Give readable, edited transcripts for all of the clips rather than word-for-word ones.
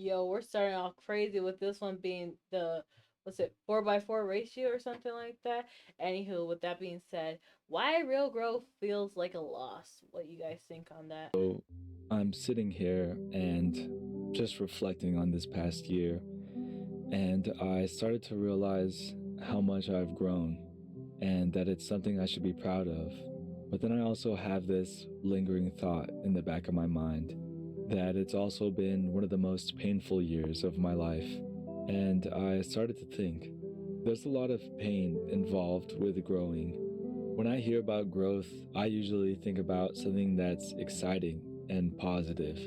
Yo, we're starting off crazy with this one being the what's it 4 by 4 ratio or something like that. Anywho, with that being said, why real growth feels like a loss? What you guys think on that? So I'm sitting here and just reflecting on this past year, and I started to realize how much I've grown and that it's something I should be proud of. But then I also have this lingering thought in the back of my mind that it's also been one of the most painful years of my life. And I started to think there's a lot of pain involved with growing. When I hear about growth, I usually think about something that's exciting and positive,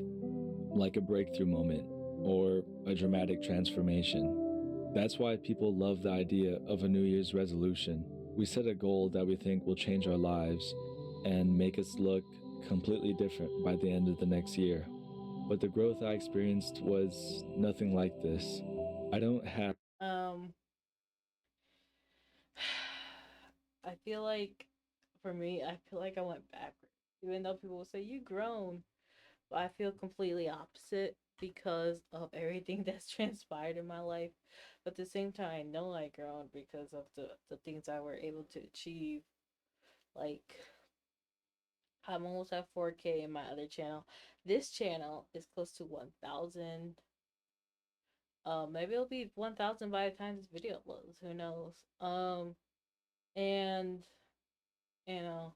like a breakthrough moment or a dramatic transformation. That's why people love the idea of a New Year's resolution. We set a goal that we think will change our lives and make us look completely different by the end of the next year. But the growth I experienced was nothing like this. I don't have Um, I feel like for me, I feel like I went backwards. Even though people will say you grown, but I feel completely opposite because of everything that's transpired in my life. But at the same time, I know I grown because of the things I were able to achieve. Like I'm almost at 4K in my other channel. This channel is close to 1,000. Maybe it'll be 1,000 by the time this video uploads. Who knows? And you know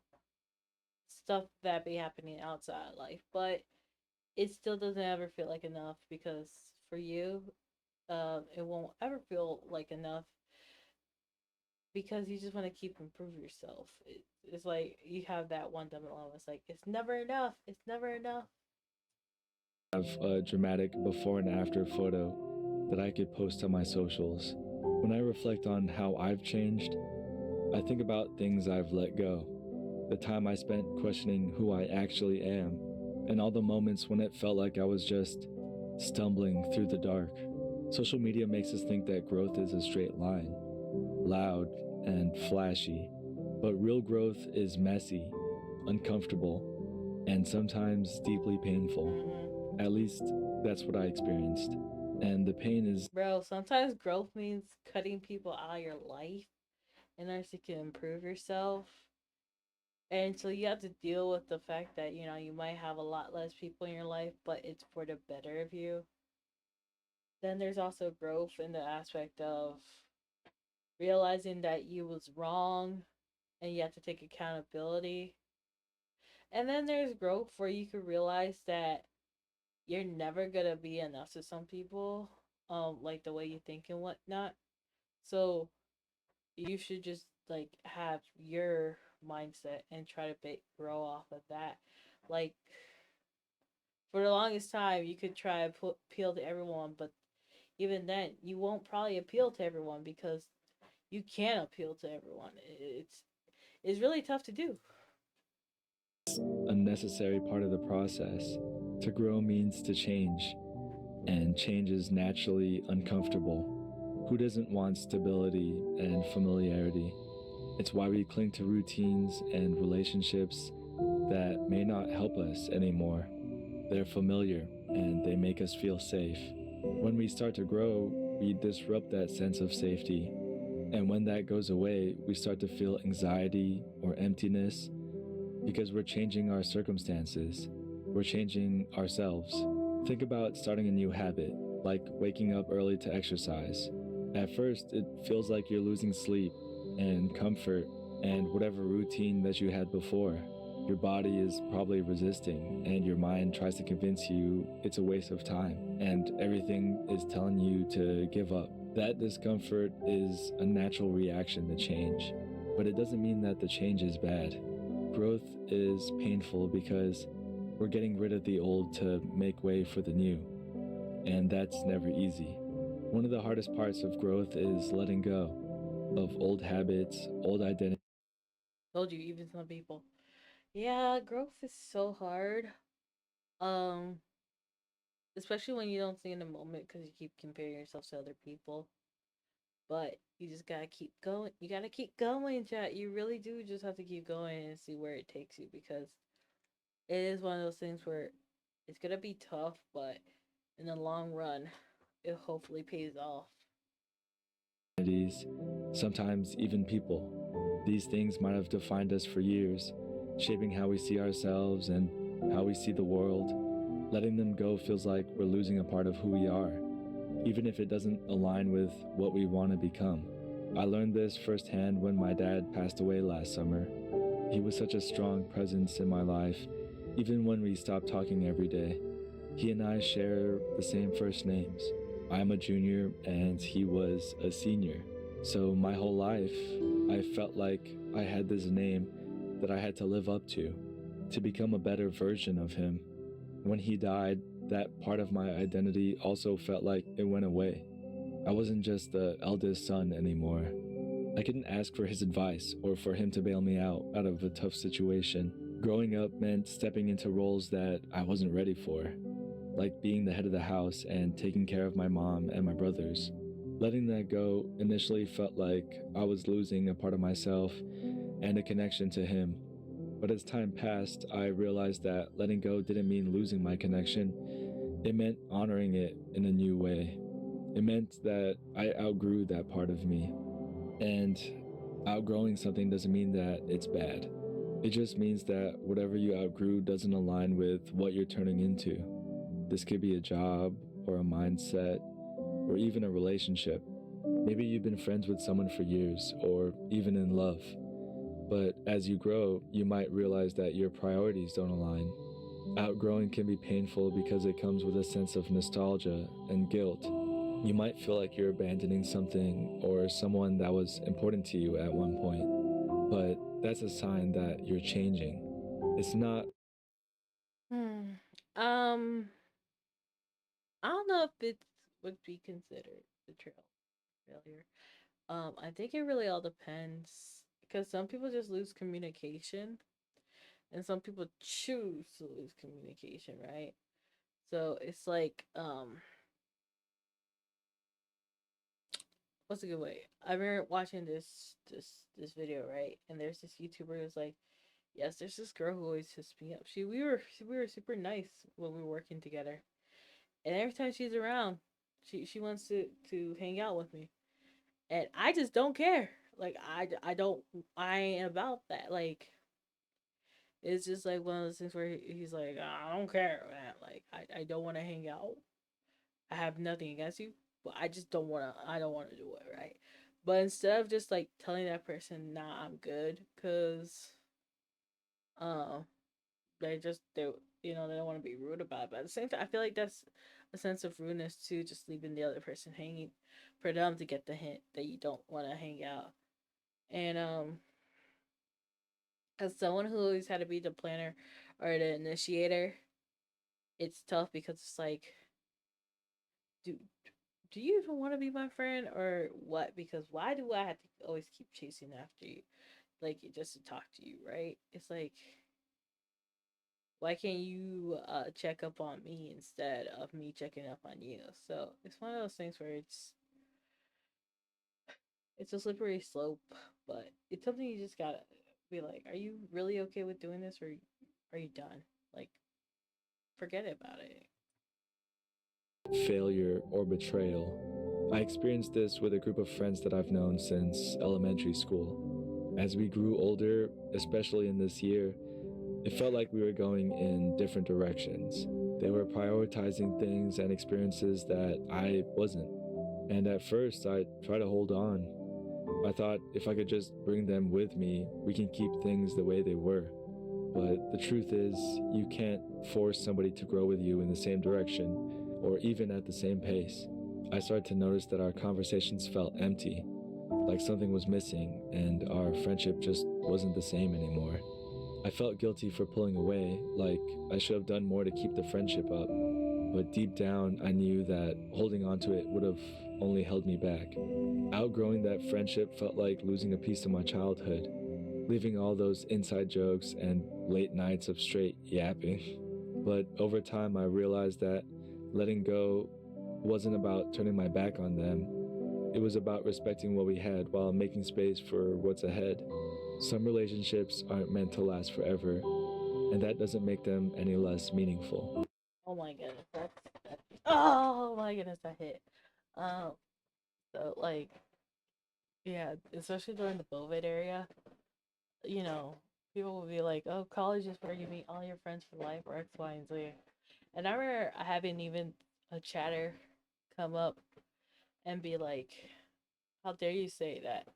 stuff that be happening outside life, but it still doesn't ever feel like enough because for you, it won't ever feel like enough because you just want to keep improve yourself. It's like you have that one dimensional. It's like it's never enough. It's never enough. a dramatic before and after photo that I could post on my socials. When I reflect on how I've changed, I think about things I've let go, the time I spent questioning who I actually am, and all the moments when it felt like I was just stumbling through the dark. Social media makes us think that growth is a straight line, loud and flashy, but real growth is messy, uncomfortable, and sometimes deeply painful. Hmm. At least that's what I experienced. And the pain is Bro, sometimes growth means cutting people out of your life in order to improve yourself. And so you have to deal with the fact that, you might have a lot less people in your life, but it's for the better of you. Then there's also growth in the aspect of realizing that you was wrong and you have to take accountability. And then there's growth where you can realize that you're never gonna be enough to some people, like the way you think and whatnot. So you should just like have your mindset and try to grow off of that. Like for the longest time, you could try to appeal to everyone, but even then, you won't probably appeal to everyone because you can't appeal to everyone. It's really tough to do. a necessary part of the process. To grow means to change, and change is naturally uncomfortable. Who doesn't want stability and familiarity? It's why we cling to routines and relationships that may not help us anymore. They're familiar and they make us feel safe. When we start to grow, we disrupt that sense of safety. And when that goes away, we start to feel anxiety or emptiness because we're changing our circumstances. We're changing ourselves. Think about starting a new habit, like waking up early to exercise. At first, it feels like you're losing sleep and comfort and whatever routine that you had before. Your body is probably resisting, and your mind tries to convince you it's a waste of time, and everything is telling you to give up. That discomfort is a natural reaction to change, but it doesn't mean that the change is bad. Growth is painful because we're getting rid of the old to make way for the new, and that's never easy. One of the hardest parts of growth is letting go of old habits, old identities. Told you, even some people. Yeah, growth is so hard. Um, Especially when you don't see in the moment because you keep comparing yourself to other people. But you just gotta keep going. You gotta keep going, chat. You really do just have to keep going and see where it takes you because it is one of those things where it's gonna be tough, but in the long run, it hopefully pays off. Communities, sometimes even people. These things might have defined us for years, shaping how we see ourselves and how we see the world. Letting them go feels like we're losing a part of who we are, even if it doesn't align with what we want to become. I learned this firsthand when my dad passed away last summer. He was such a strong presence in my life, even when we stopped talking every day. He and I share the same first names. I'm a junior and he was a senior. So my whole life, I felt like I had this name that I had to live up to become a better version of him. When he died, that part of my identity also felt like it went away. I wasn't just the eldest son anymore. I couldn't ask for his advice or for him to bail me out of a tough situation. Growing up meant stepping into roles that I wasn't ready for, like being the head of the house and taking care of my mom and my brothers. Letting that go initially felt like I was losing a part of myself and a connection to him. But as time passed, I realized that letting go didn't mean losing my connection. It meant honoring it in a new way. It meant that I outgrew that part of me. And outgrowing something doesn't mean that it's bad. It just means that whatever you outgrew doesn't align with what you're turning into. This could be a job or a mindset or even a relationship. Maybe you've been friends with someone for years or even in love. But as you grow, you might realize that your priorities don't align. Outgrowing can be painful because it comes with a sense of nostalgia and guilt. You might feel like you're abandoning something or someone that was important to you at one point, but that's a sign that you're changing. It's not. Hmm. Um, I don't know if it would be considered betrayal, failure. I think it really all depends because some people just lose communication and some people choose to lose communication, right? So it's like, what's a good way? I remember watching this video, right? And there's this YouTuber who's like, yes, there's this girl who always hits me up. We were super nice when we were working together, and every time she's around, she wants to hang out with me, and I just don't care. Like I don't I ain't about that. Like it's just like one of those things where he's like, I don't care, man. Like I don't want to hang out. I have nothing against you, but I just don't want to. I don't want to do it, right? But instead of just like telling that person, nah, I'm good, cause uh, they they don't want to be rude about it. But at the same time, I feel like that's a sense of rudeness too, just leaving the other person hanging for them to get the hint that you don't want to hang out. And as someone who always had to be the planner or the initiator, it's tough because it's like, do do you even want to be my friend or what? Because why do I have to always keep chasing after you, like just to talk to you, right? It's like, why can't you check up on me instead of me checking up on you? So it's one of those things where it's a slippery slope, but it's something you just gotta be like, are you really okay with doing this, or are you done? Like, forget about it. Failure or betrayal. I experienced this with a group of friends that I've known since elementary school. As we grew older, especially in this year, it felt like we were going in different directions. They were prioritizing things and experiences that I wasn't. And at first, I tried to hold on. I thought if I could just bring them with me, we can keep things the way they were. But the truth is, you can't force somebody to grow with you in the same direction or even at the same pace. I started to notice that our conversations felt empty, like something was missing, and our friendship just wasn't the same anymore. I felt guilty for pulling away, like I should have done more to keep the friendship up. But deep down, I knew that holding on to it would have only held me back. Outgrowing that friendship felt like losing a piece of my childhood, leaving all those inside jokes and late nights of straight yapping. But over time, I realized that letting go wasn't about turning my back on them. It was about respecting what we had while making space for what's ahead. Some relationships aren't meant to last forever, and that doesn't make them any less meaningful. Oh my goodness, that's Oh my goodness, that hit. Um, so like, yeah, especially during the COVID area, you know, people will be like, "Oh, college is where you meet all your friends for life," or X, Y, and Z. And I remember having even a chatter come up and be like, "How dare you say that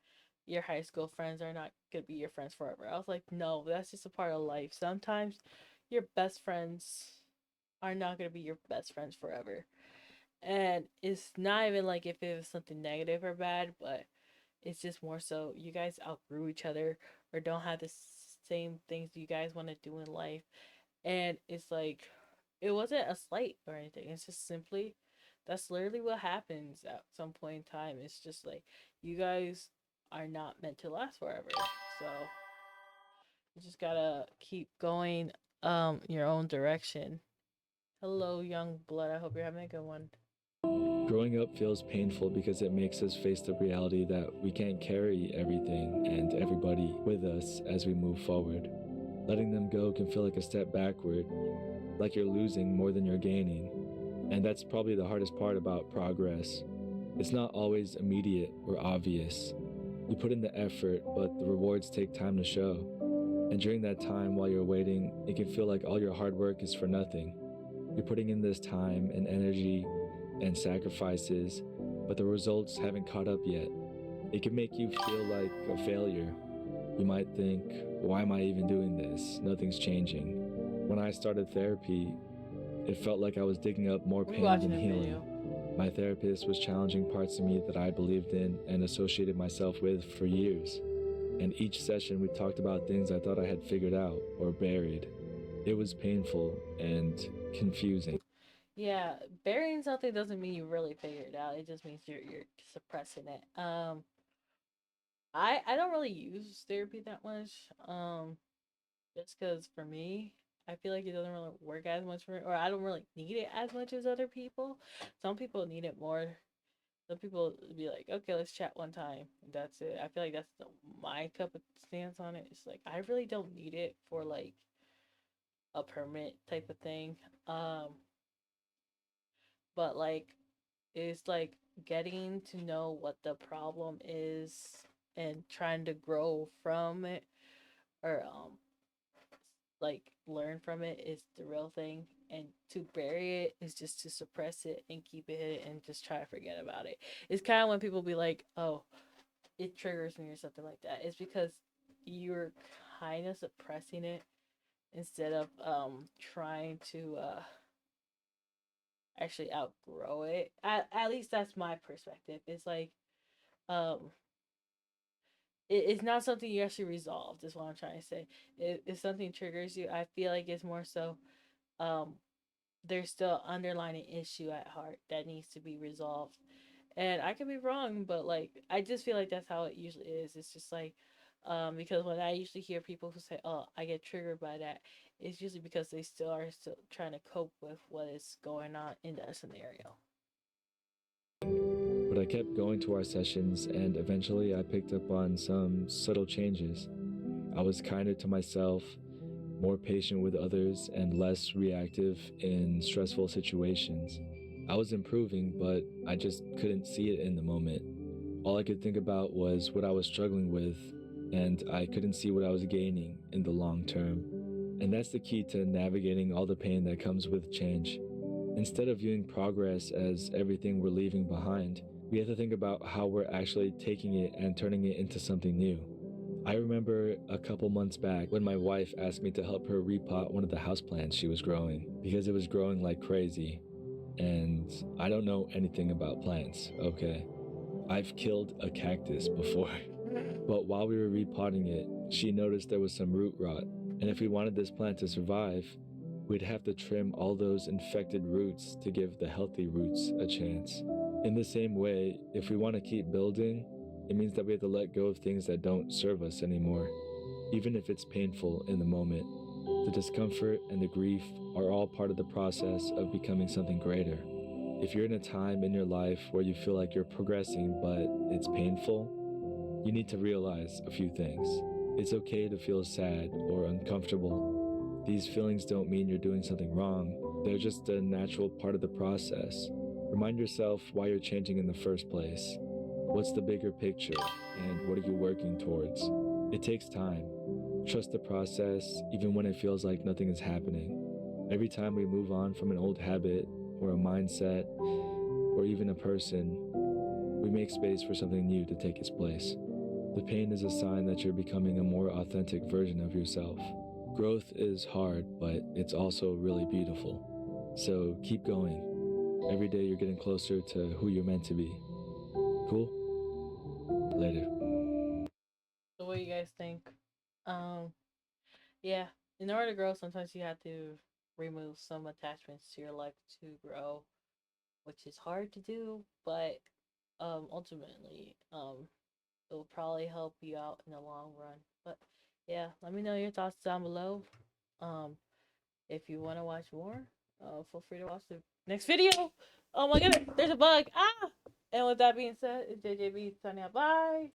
your high school friends are not gonna be your friends forever?" I was like, "No, that's just a part of life. Sometimes your best friends are not gonna be your best friends forever." And it's not even like if it was something negative or bad, but it's just more so you guys outgrew each other or don't have the same things you guys want to do in life. And it's like, it wasn't a slight or anything. It's just simply, that's literally what happens at some point in time. It's just like, you guys are not meant to last forever. So you just gotta keep going your own direction. Hello, young blood. I hope you're having a good one. Growing up feels painful because it makes us face the reality that we can't carry everything and everybody with us as we move forward. Letting them go can feel like a step backward, like you're losing more than you're gaining. And that's probably the hardest part about progress. It's not always immediate or obvious. You put in the effort, but the rewards take time to show. And during that time, while you're waiting, it can feel like all your hard work is for nothing. You're putting in this time and energy and sacrifices, but the results haven't caught up yet. It can make you feel like a failure. You might think, why am I even doing this? Nothing's changing. When I started therapy, it felt like I was digging up more We pain watching than a healing. video. My therapist was challenging parts of me that I believed in and associated myself with for years. And each session, we talked about things I thought I had figured out or buried. It was painful and confusing. Yeah, burying something doesn't mean you really figured it out. It just means you're suppressing it. I don't really use therapy that much. Just because for me, I feel like it doesn't really work as much for me, or I don't really need it as much as other people. Some people need it more. Some people be like, okay, let's chat one time. That's it. I feel like that's my cup of stance on it. It's like I really don't need it for like a permanent type of thing. Um, but like it's like getting to know what the problem is and trying to grow from it or like learn from it is the real thing, and to bury it is just to suppress it and keep it hidden and just try to forget about it. It's kind of when people be like, oh, it triggers me or something like that. It's because you're kind of suppressing it instead of trying to actually outgrow it. At least that's my perspective. It's like um it's not something you actually resolved is what I'm trying to say. If something triggers you, I feel like it's more so um there's still underlying issue at heart that needs to be resolved. And I could be wrong, but like I just feel like that's how it usually is. It's just like because when I usually hear people who say, "Oh, I get triggered by that," it's usually because they still are still trying to cope with what is going on in that scenario. But I kept going to our sessions, and eventually I picked up on some subtle changes. I was kinder to myself, more patient with others, and less reactive in stressful situations. I was improving, but I just couldn't see it in the moment. All I could think about was what I was struggling with, and I couldn't see what I was gaining in the long term. And that's the key to navigating all the pain that comes with change. Instead of viewing progress as everything we're leaving behind, we have to think about how we're actually taking it and turning it into something new. I remember a couple months back when my wife asked me to help her repot one of the houseplants she was growing because it was growing like crazy. And I don't know anything about plants, okay? I've killed a cactus before. But while we were repotting it, she noticed there was some root rot. And if we wanted this plant to survive, we'd have to trim all those infected roots to give the healthy roots a chance. In the same way, if we want to keep building, it means that we have to let go of things that don't serve us anymore. Even if it's painful in the moment, the discomfort and the grief are all part of the process of becoming something greater. If you're in a time in your life where you feel like you're progressing but it's painful, you need to realize a few things. It's okay to feel sad or uncomfortable. These feelings don't mean you're doing something wrong. They're just a natural part of the process. Remind yourself why you're changing in the first place. What's the bigger picture, and what are you working towards? It takes time. Trust the process, even when it feels like nothing is happening. Every time we move on from an old habit, or a mindset, or even a person, we make space for something new to take its place. The pain is a sign that you're becoming a more authentic version of yourself. Growth is hard, but it's also really beautiful. So keep going. Every day you're getting closer to who you're meant to be. Cool? Later. So what do you guys think? Um, yeah. In order to grow, sometimes you have to remove some attachments to your life to grow, which is hard to do, but ultimately, it will probably help you out in the long run. But yeah, let me know your thoughts down below. Um, if you want to watch more, feel free to watch the next video. Oh my goodness, there's a bug. Ah! And with that being said, it's JJB signing out. Bye.